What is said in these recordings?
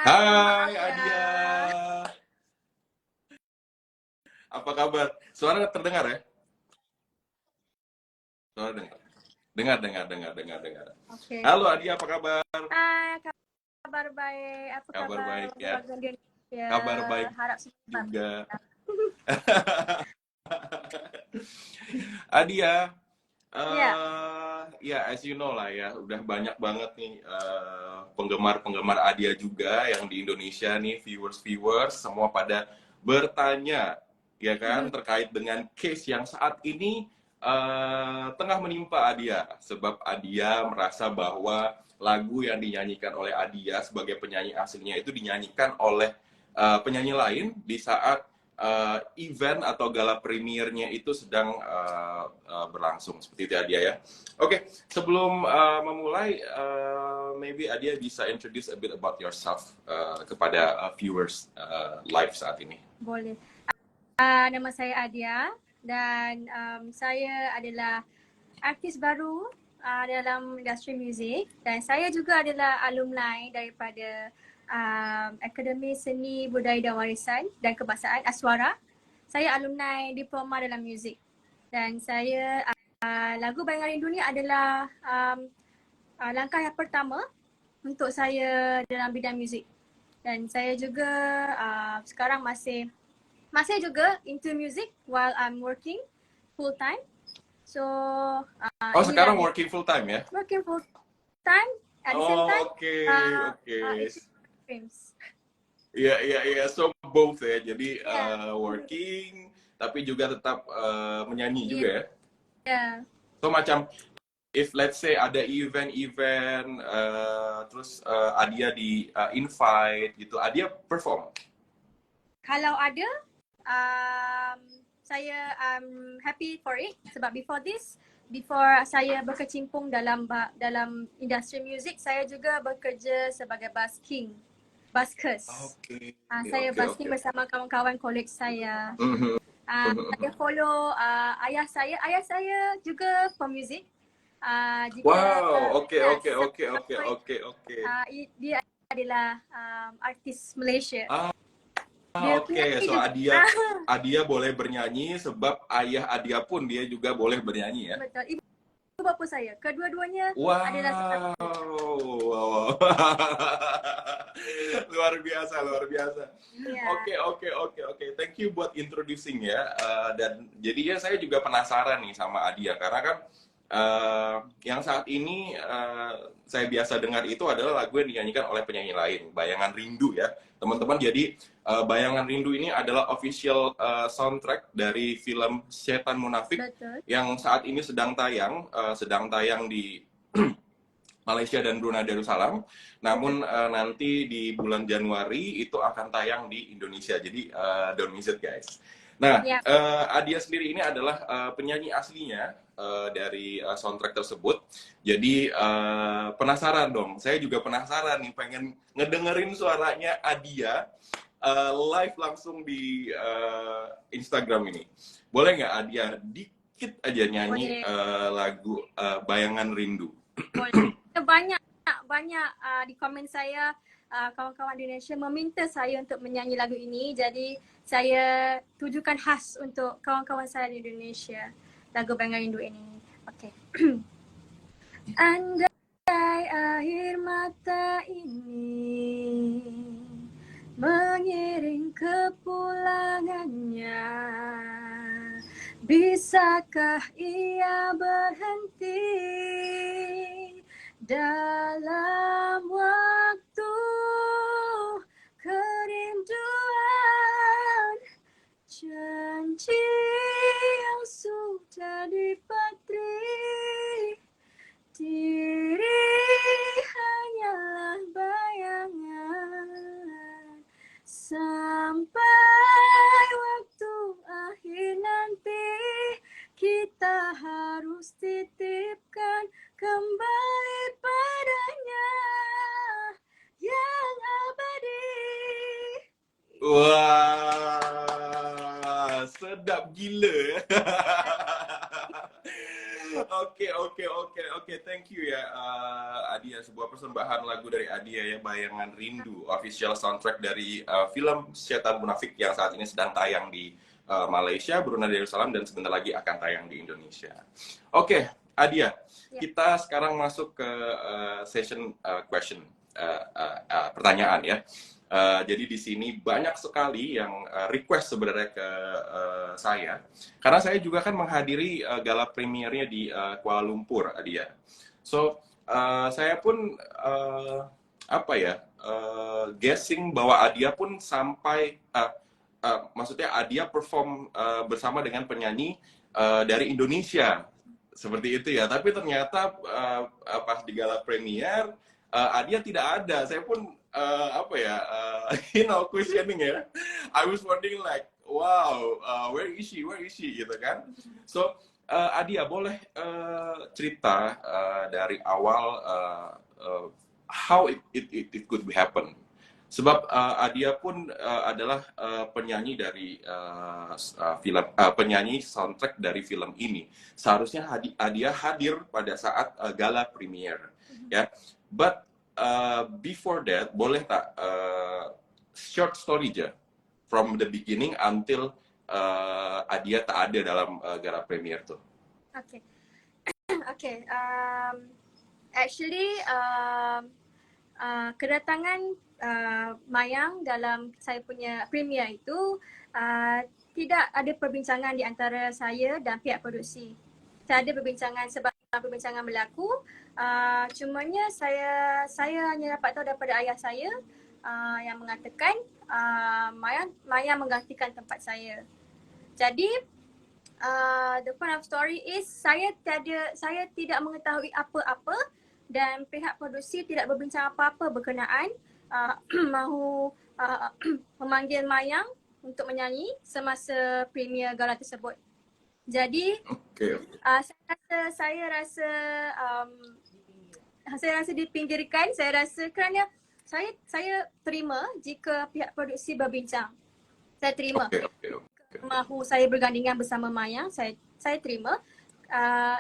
Halo, Hai maaf ya. Adia, apa kabar? Suara terdengar ya? Suara dengar. Dengar, dengar, dengar, dengar, dengar. Oke. Halo Adia, apa kabar? Hai, kabar baik. Apa Kabar kabar baik ya. warga Indonesia? Kabar baik Harap semangat. juga. Adia, Ya, ya as you know lah ya, udah banyak banget nih penggemar-penggemar Adia juga yang di Indonesia nih, viewers-viewers semua pada bertanya, ya kan, mhm, terkait dengan case yang saat ini tengah menimpa Adia, sebab Adia merasa bahwa lagu yang dinyanyikan oleh Adia sebagai penyanyi aslinya itu dinyanyikan oleh penyanyi lain di saat event atau gala premiernya itu sedang berlangsung seperti itu Adia ya. Oke, sebelum memulai, maybe Adia bisa introduce a bit about yourself kepada viewers live saat ini. boleh. Nama saya Adia dan saya adalah artis baru dalam industri muzik dan saya juga adalah alumni daripada Akademi Seni Budaya dan Warisan dan Kebangsaan Aswara. Saya alumni diploma dalam muzik dan saya lagu Bayangan Rindu ni adalah langkah yang pertama untuk saya dalam bidang muzik dan saya juga sekarang masih juga into music while I'm working full time. So Oh, inilah sekarang dia, working full time ya? working full time at the same time Oh, oke, oke. achieving dreams. Iya, iya, iya. So both ya. Jadi Ya, working, tapi juga tetap menyanyi iya, juga ya. yeah. So macam if let's say ada event-event, terus Adia di invite gitu, Adia perform. Kalau ada, um, saya happy for it sebab before saya berkecimpung dalam industri muzik, saya juga bekerja sebagai buskers. Oke, Saya oke, busking oke. bersama kawan-kawan koleg saya. Mhm, Saya mhm. follow ayah saya. Ayah saya juga pemuzik. Jika Wow, oke, ya, oke, oke, oke, oke, oke. dia adalah artis Malaysia. Ah, Dia oke. penyanyi So juga. Adia boleh bernyanyi sebab ayah Adia pun dia juga boleh bernyanyi ya. Betul. Ibu bapa saya, kedua-duanya adalah Wow, wow. Luar biasa, luar biasa. ya. Oke, oke, oke, oke. Thank you buat introducing ya. Dan jadinya saya juga penasaran nih sama Adia karena kan yang saat ini saya biasa dengar itu adalah lagu yang dinyanyikan oleh penyanyi lain, Bayangan Rindu ya, teman-teman. Jadi Bayangan Rindu ini adalah official soundtrack dari film Setan Munafik Betul. yang saat ini sedang tayang di Malaysia dan Brunei Darussalam. Namun nanti di bulan Januari itu akan tayang di Indonesia. Jadi don't miss it guys. Nah, Ya. Adia sendiri ini adalah penyanyi aslinya dari soundtrack tersebut. Jadi penasaran dong. Saya juga penasaran nih, pengen ngedengerin suaranya Adia live langsung di Instagram ini. Boleh nggak Adia dikit aja nyanyi Boleh. lagu Bayangan Rindu? Boleh. Banyak di komen saya kawan-kawan Indonesia meminta saya untuk menyanyi lagu ini. Jadi saya tujukan khas untuk kawan-kawan saya di Indonesia lagu Bayangan Rindu ini. Okey. Andai air mata ini mengiring kepulangannya, bisakah ia berhenti dalam waktu kerinduan, janji yang sudah dipatri, diri hanyalah bayangan sampai waktu akhir nanti kita harus titipkan kembali padanya yang abadi. Wah, sedap gila. Oke. Thank you ya, Adia. Sebuah persembahan lagu dari Adia ya, Bayangan Rindu, official soundtrack dari film Setan Munafik yang saat ini sedang tayang di Malaysia, Brunei Darussalam, dan sebentar lagi akan tayang di Indonesia. Oke, Adia, kita sekarang masuk ke session question, pertanyaan ya. Jadi di sini banyak sekali yang request sebenarnya ke saya, karena saya juga kan menghadiri gala premiernya di Kuala Lumpur, Adia. So saya pun guessing bahwa Adia pun sampai maksudnya Adia perform bersama dengan penyanyi dari Indonesia seperti itu ya. Tapi ternyata pas di gala premier Adia tidak ada. Saya pun questioning ya. I was wondering like, wow, where is she gitu kan. So Adia boleh cerita dari awal how it could happen. Sebab Adia pun adalah penyanyi dari penyanyi soundtrack dari film ini. Seharusnya Adia hadir pada saat gala premier ya. But before that, boleh tak short story aja from the beginning until Adia tak ada dalam gala premier tuh. Okay. Actually, kedatangan Mayang dalam saya punya premier itu tidak ada perbincangan di antara saya dan pihak produksi. Tak ada perbincangan sebab perbincangan berlaku. Cumanya saya hanya dapat tahu daripada ayah saya yang mengatakan Mayang menggantikan tempat saya. Jadi the point of story is saya tidak mengetahui apa-apa dan pihak produksi tidak berbincang apa-apa berkenaan mahu memanggil Mayang untuk menyanyi semasa premier gala tersebut. Jadi saya rasa dipinggirkan. Saya rasa kerana saya terima jika pihak produksi berbincang. Saya terima. Mahu saya bergandingan bersama Mayang, saya terima.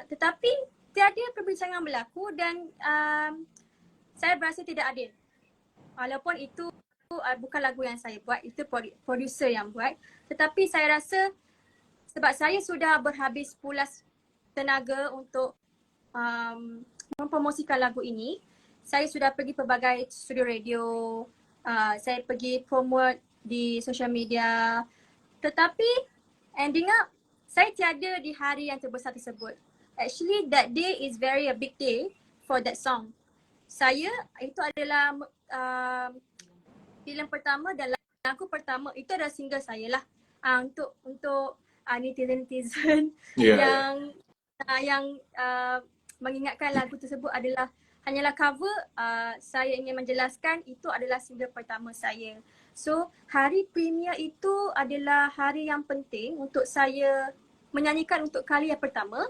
Tetapi tiada perbincangan berlaku dan saya berasa tidak adil. Walaupun itu bukan lagu yang saya buat, itu producer yang buat. Tetapi saya rasa sebab saya sudah berhabis pulas tenaga untuk mempromosikan lagu ini. Saya sudah pergi pelbagai studio radio, saya pergi promote di social media. Tetapi ending up, saya tiada di hari yang terbesar tersebut. Actually, that day is very a big day for that song. Itu adalah filem pertama dan lagu pertama, itu adalah single saya lah. Untuk netizen yang mengingatkan lagu tersebut hanyalah cover. Saya ingin menjelaskan itu adalah single pertama saya. So hari premier itu adalah hari yang penting untuk saya menyanyikan untuk kali yang pertama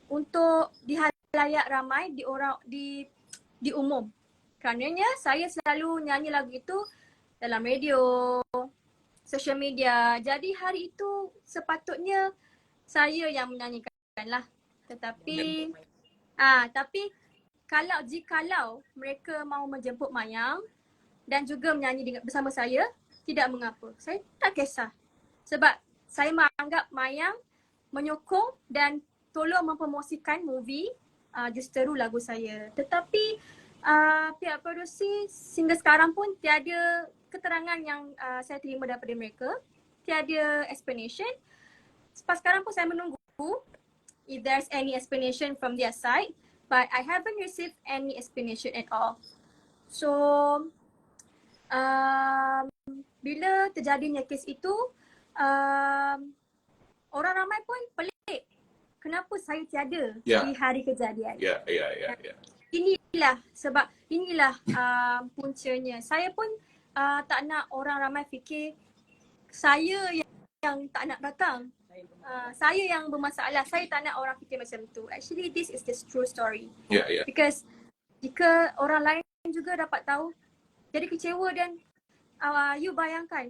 untuk di halayak ramai, di umum. Kerananya saya selalu nyanyi lagu itu dalam radio, social media. Jadi hari itu sepatutnya saya yang menyanyikan lah. Tetapi jikalau mereka mahu menjemput Mayang dan juga menyanyi bersama saya, tidak mengapa. Saya tak kisah. Sebab saya menganggap Mayang menyokong dan tolong mempromosikan movie Justeru lagu saya. Tetapi pihak produksi sehingga sekarang pun tiada keterangan yang saya terima daripada mereka. Tiada explanation. Sampai sekarang pun saya menunggu if there's any explanation from their side. But I haven't received any explanation at all. So, bila terjadinya kes itu, orang ramai pun pelik. Kenapa saya tiada di hari kejadian? Inilah puncanya. Saya pun tak nak orang ramai fikir saya yang tak nak datang. Saya yang bermasalah. Saya tak nak orang fikir macam tu. Actually, this is the true story. Because jika orang lain juga dapat tahu, jadi kecewa dan you bayangkan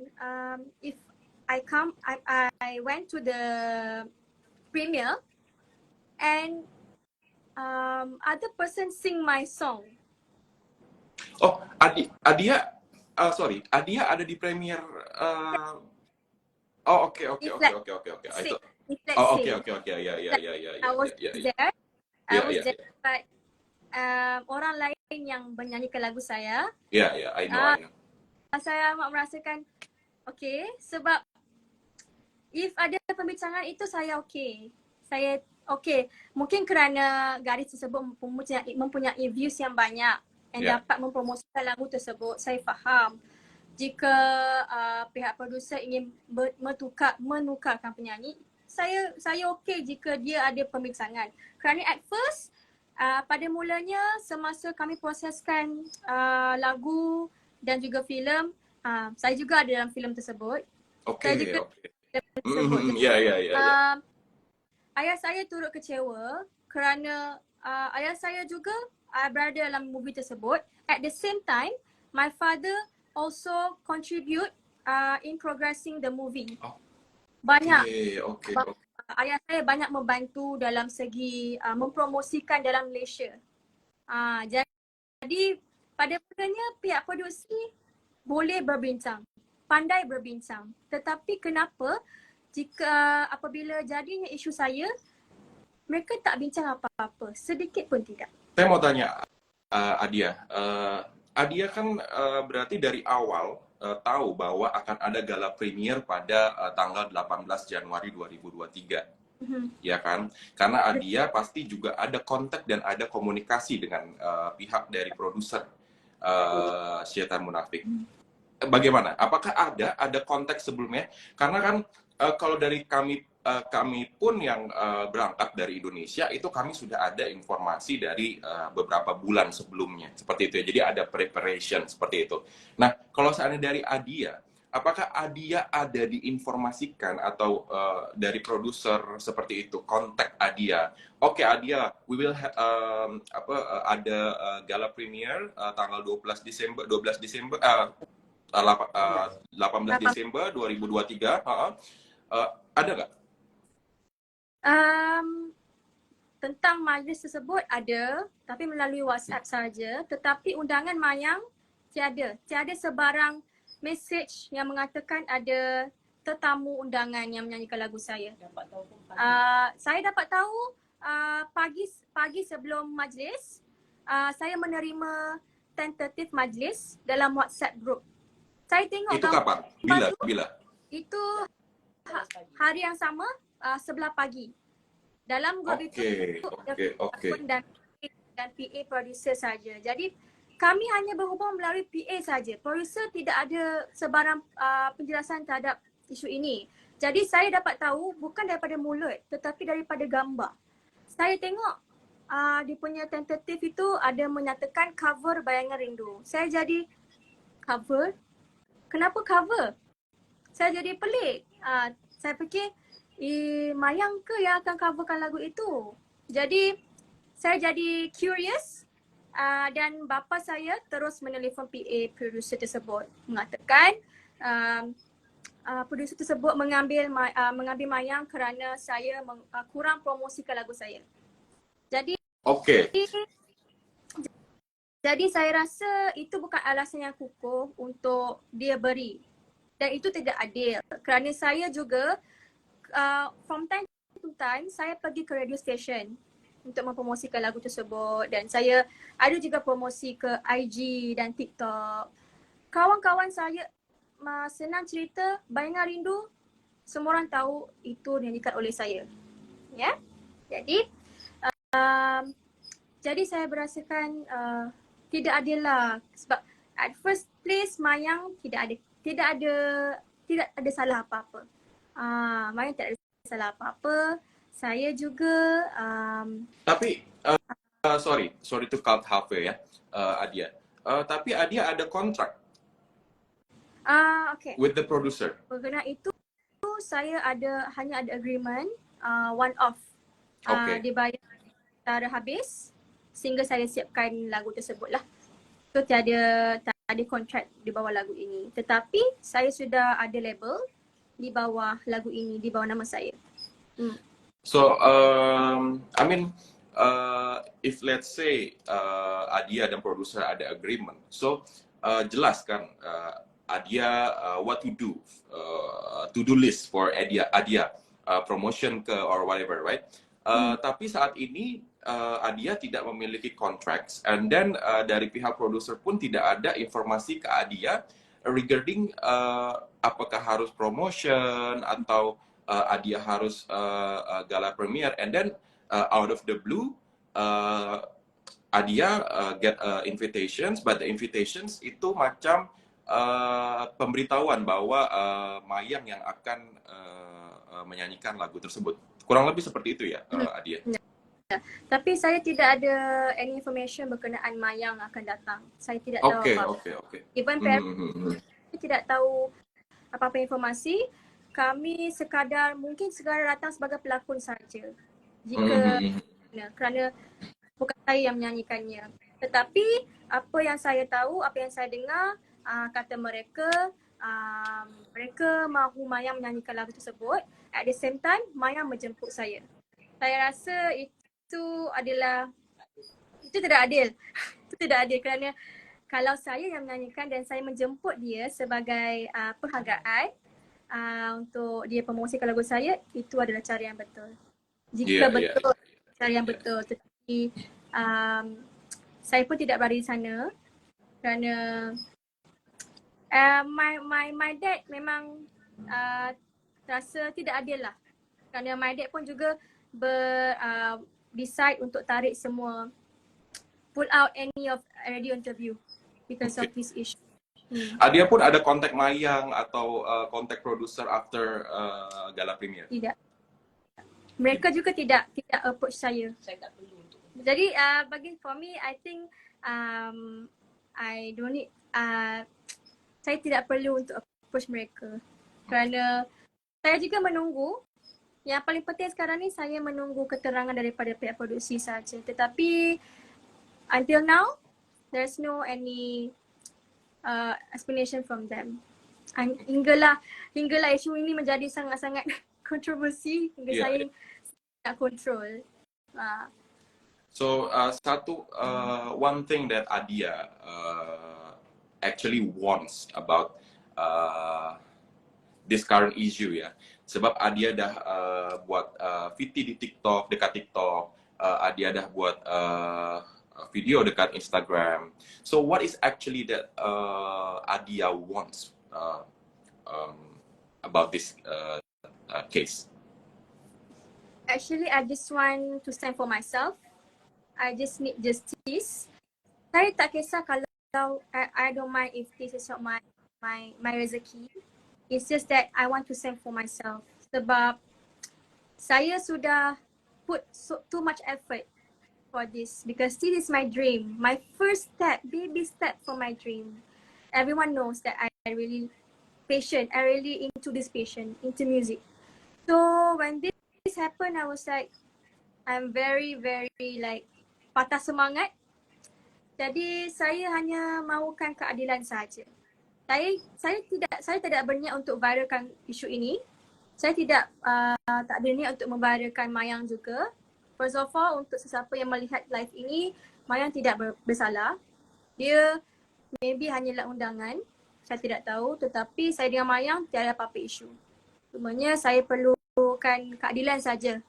if I went to the premiere and other person sing my song. Oh, Adia, sorry, Adia ada di premiere. Oh, oke, oke, If oke, let's oke, oke, oke. say, Itu. if let's Oh, oke, say, oke, oke. Ya, ya, like, ya, ya, I ya, was ya, ya, there, I ya, was ya, there, ya, but orang lain yang menyanyikan lagu saya, ya, ya. I know, uh, I know. saya amat merasakan okay, sebab if ada pembincangan itu saya okay. Saya okay. Mungkin kerana gadis tersebut mempunyai views yang banyak dan Ya. dapat mempromosikan lagu tersebut. Saya faham. Jika pihak produser ingin menukarkan penyanyi, saya okay jika dia ada pembincangan. Kerana at first, pada mulanya semasa kami proseskan lagu dan juga filem, saya juga ada dalam filem tersebut. Oke, Saya juga oke. tersebut. Jadi, Ya, ya, ya, ya. ayah saya turut kecewa kerana ayah saya juga berada dalam movie tersebut. At the same time, my father also contribute in progressing the movie. Banyak. Oke. Ayah saya banyak membantu dalam segi mempromosikan dalam Malaysia. Jadi pada mulanya pihak produksi boleh berbincang, pandai berbincang. Tetapi kenapa jika apabila jadinya isu saya, mereka tak bincang apa-apa, sedikit pun tidak. Saya mau tanya, Adia. Adia kan berarti dari awal tahu bahwa akan ada gala premier pada tanggal 18 Januari 2023. Ya kan? Karena Adia pasti juga ada kontak dan ada komunikasi dengan pihak dari produser Syaitan Munafik. Bagaimana? Apakah ada konteks sebelumnya? Karena kan kalau dari kami pun yang berangkat dari Indonesia itu kami sudah ada informasi dari beberapa bulan sebelumnya seperti itu ya. Jadi ada preparation seperti itu. Nah, kalau seandainya dari Adia, apakah Adia ada diinformasikan atau dari produser seperti itu kontak Adia? Oke, Adia, we will ada gala premiere tanggal 18 Desember 18 Desember 2023. Ada nggak? Tentang majlis tersebut ada, tapi melalui WhatsApp saja. Tetapi undangan mayang tiada sebarang message yang mengatakan ada tetamu undangan yang menyanyikan lagu saya. Saya dapat tahu pagi sebelum majlis, saya menerima tentatif majlis dalam WhatsApp group. Saya tengok itu kapan? Bila? Itu hari yang sama, 11 pagi. Dalam grup itu dan PA producer saja. Jadi kami hanya berhubung melalui PA saja. Producer tidak ada sebarang penjelasan terhadap isu ini. Jadi saya dapat tahu bukan daripada mulut tetapi daripada gambar. Saya tengok dia punya tentatif itu ada menyatakan cover Bayangan Rindu. Saya jadi cover? Kenapa cover? Saya jadi pelik. Saya fikir, Mayang ke yang akan coverkan lagu itu? Jadi, saya jadi curious dan bapa saya terus menelefon PA producer tersebut mengatakan producer tersebut mengambil Mayang kerana saya kurang promosikan lagu saya. Jadi, jadi saya rasa itu bukan alasan yang kukuh untuk dia beri. Dan itu tidak adil. Kerana saya juga from time to time saya pergi ke radio station untuk mempromosikan lagu tersebut. Dan saya ada juga promosi ke IG dan TikTok. Kawan-kawan saya senang cerita Bayangan Rindu, semua orang tahu itu dinyanyikan oleh saya. Ya? Jadi saya berasakan tidak adil lah sebab at first place Mayang tidak ada salah apa-apa. Mayang tidak ada salah apa-apa. Saya juga tapi sorry to cut halfway ya, Adia. Tapi Adia ada kontrak okay. with the producer. Berkenaan itu saya hanya ada agreement one off. Dibayar secara habis sehingga saya siapkan lagu tersebut lah. So tiada kontrak di bawah lagu ini. Tetapi saya sudah ada label di bawah lagu ini, di bawah nama saya. So, I mean, if let's say Adia dan produser ada agreement, so jelas kan Adia what to do, to do list for Adia promotion ke or whatever, right? Tapi saat ini Adia tidak memiliki contracts, and then dari pihak produser pun tidak ada informasi ke Adia regarding apakah harus promotion atau Adia harus gala premiere, and then out of the blue Adia get invitations, but the invitations itu macam pemberitahuan bahwa Mayang yang akan menyanyikan lagu tersebut. Kurang lebih seperti itu ya, Adia. Tapi saya tidak ada any information berkenaan Mayang akan datang. Saya tidak tahu apa. Okay. Even saya tidak tahu apa-apa informasi. Kami mungkin sekadar datang sebagai pelakon saja. Kerana bukan saya yang menyanyikannya. Tetapi apa yang saya tahu, apa yang saya dengar, kata mereka mahu Mayang menyanyikan lagu tersebut. At the same time, Mayang menjemput saya. Saya rasa itu tidak adil. Itu tidak adil kerana kalau saya yang menyanyikan dan saya menjemput dia sebagai penghargaan untuk dia promosikan lagu saya, itu adalah cara yang betul. Jika cara yang betul. Tetapi saya pun tidak berada di sana kerana my dad memang rasa tidak adil lah. Kerana my dad pun juga decide untuk tarik semua, pull out any of radio interview because of this issue. Adia pun ada kontak Mayang atau kontak producer after gala premiere? Tidak. Mereka juga tidak approach saya. Saya tak perlu untuk. Jadi for me, I think I don't need, saya tidak perlu untuk approach mereka. Kerana saya juga menunggu. Yang paling penting sekarang ni saya menunggu keterangan daripada pihak produksi saja. Tetapi until now, there's no any explanation from them. Hinggalah isu ini menjadi sangat-sangat kontroversi hingga saya tak control. So one thing that Adia actually wants about this current issue ya, sebab Adia dah buat VT di TikTok, dekat TikTok, Adia dah buat video dekat Instagram. So what is actually that Adia wants about this case? Actually, I just want to stand for myself. I just need justice. Saya tak kisah kalau I don't mind if this is not my rezeki. It's just that I want to stand for myself. Sebab saya sudah put too much effort for this because this is my dream. My first step, baby step for my dream. Everyone knows that I really passionate. I really into this passion, into music. So when this happened, I was like, I'm very like patah semangat. Jadi saya hanya mahukan keadilan saja. Saya tidak berniat untuk viralkan isu ini. Saya tak ada niat untuk memviralkan Mayang juga. First of all, untuk sesiapa yang melihat live ini, Mayang tidak bersalah. Dia maybe hanyalah undangan. Saya tidak tahu. Tetapi saya dengan Mayang tiada apa-apa isu. Cumanya saya perlukan keadilan saja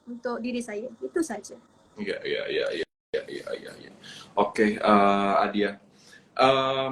untuk diri saya. Itu saja. Ya. Oke, Adia.